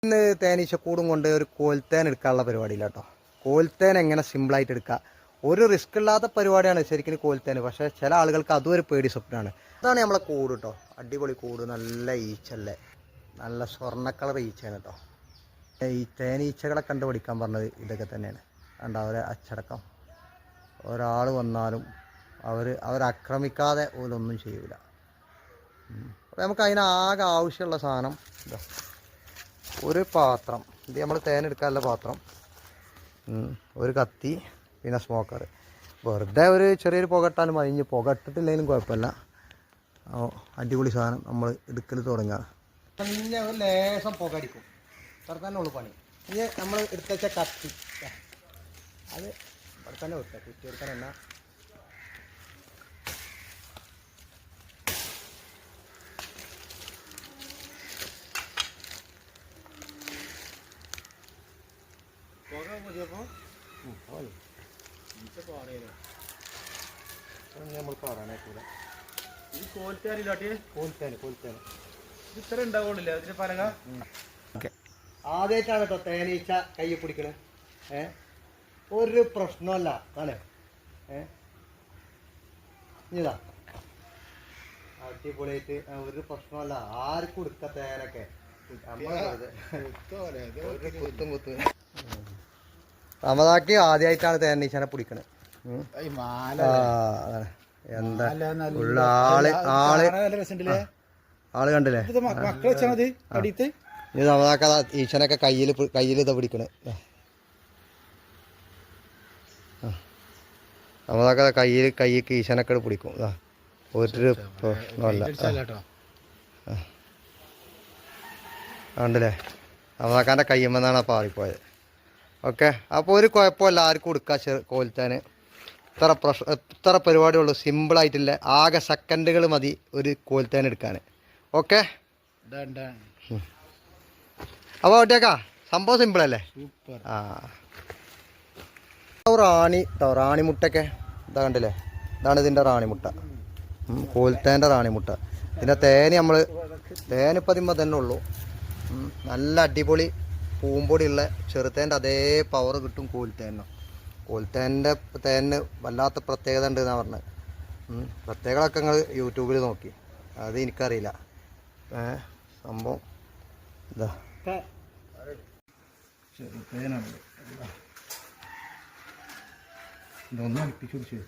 ഇന്ന് തേനീച്ചക്കൂടും കൊണ്ട് ഒരു കോൽത്തേൻ എടുക്കാനുള്ള പരിപാടിയില്ല കേട്ടോ. കോൽത്തേൻ എങ്ങനെ സിമ്പിളായിട്ട് എടുക്കുക, ഒരു റിസ്ക് ഇല്ലാത്ത പരിപാടിയാണ് ശരിക്കും കോൽത്തേൻ. പക്ഷേ ചില ആളുകൾക്ക് അതും ഒരു പേടി സ്വപ്നമാണ്. അതാണ് നമ്മളെ കൂട് കേട്ടോ. അടിപൊളി കൂട്, നല്ല ഈച്ചല്ലേ, നല്ല സ്വർണ്ണ കളർ ഈച്ചയാണ് കേട്ടോ. ഈ തേനീച്ചകളെ കണ്ടുപിടിക്കാൻ പറഞ്ഞത് ഇതൊക്കെ തന്നെയാണ്. അവരെ അച്ചടക്കം, ഒരാൾ വന്നാലും അവരാക്രമിക്കാതെ പോലൊന്നും ചെയ്യൂല. അപ്പോൾ നമുക്ക് അതിനാകെ ആവശ്യമുള്ള സാധനം ഇതാ, ഒരു പാത്രം, ഇത് നമ്മൾ തേനെടുക്കാനുള്ള പാത്രം, ഒരു കത്തി, പിന്നെ സ്മോക്കർ. വെറുതെ ഒരു ചെറിയൊരു പുകട്ടാലും മതിഞ്ഞ്, പുകട്ടിട്ടില്ലെങ്കിലും കുഴപ്പമില്ല. അടിപൊളി സാധനം നമ്മൾ എടുക്കൽ തുടങ്ങുക. പിന്നെ ഒരു ലേശം പുക അടിക്കും, അത്ര തന്നെ ഉള്ളു പണി. ഇനി നമ്മൾ എടുത്തുവെച്ച കത്തി അത് ഇവിടെ തന്നെ വെക്കുക, കുറ്റി എടുക്കാൻ എണ്ണ. നമ്മൾ പറയാനേക്കൂല. ആദ്യമായിട്ടാണ് കേട്ടോ തേനീച്ച കൈ പിടിക്കണേ. ഒരു പ്രശ്നമല്ല ആണ്. ഇതാ അടിപൊളിയായിട്ട്, ഒരു പ്രശ്നമല്ല. ആർക്കും എടുക്ക തേനൊക്കെ കുത്തും കുത്തും. റമദാക്ക് ആദ്യമായിട്ടാണ് തേനീച്ചനെ പിടിക്കണേ. എന്താ ഉള്ള ആള് കണ്ടില്ലേ? ഇത് റമദാക്ക ഈച്ചനൊക്കെ കയ്യിൽ ഇതാ പിടിക്കണേ. റമദാക്ക കൈക്ക് ഈശനൊക്കെ പിടിക്കും. ഒരു പ്രശ്നമല്ല കണ്ടില്ലേ? റമദാക്കാൻ്റെ കയ്യുമെന്നാണ് പാറിപ്പോയത്. ഓക്കെ, അപ്പോൾ ഒരു കുഴപ്പമില്ല, ആർക്കും കൊടുക്കുക കോൽത്താൻ. ഇത്ര പരിപാടിയുള്ളൂ, സിമ്പിളായിട്ടില്ല. ആകെ സെക്കൻഡുകൾ മതി ഒരു കോൽത്താൻ എടുക്കാൻ. ഓക്കെ, അപ്പോൾ ഒറ്റേക്കാ സംഭവം സിമ്പിളല്ലേ? ആ, റാണിമുട്ടൊക്കെ ഇതാ കണ്ടില്ലേ? ഇതാണ് ഇതിൻ്റെ റാണിമുട്ട, കോൽത്തേൻ്റെ റാണിമുട്ട. ഇതിൻ്റെ തേനിപ്പോൾ അതിന്മേൽ തന്നെ ഉള്ളൂ. നല്ല അടിപൊളി പൂമ്പൊടിയുള്ള ചെറുത്തേൻ്റെ അതേ പവർ കിട്ടും കോൽത്തേൻ്റെ തേനിന് വല്ലാത്ത പ്രത്യേകത ഉണ്ട് എന്നാണ് പറഞ്ഞത്. പ്രത്യേകതകളൊക്കെ നിങ്ങൾ യൂട്യൂബിൽ നോക്കി, അത് എനിക്കറിയില്ല. സംഭവം ഇതാ ചെറുത്തേനാണ്. ഇതൊന്നും അടുപ്പിച്ചു പിടിച്ചു.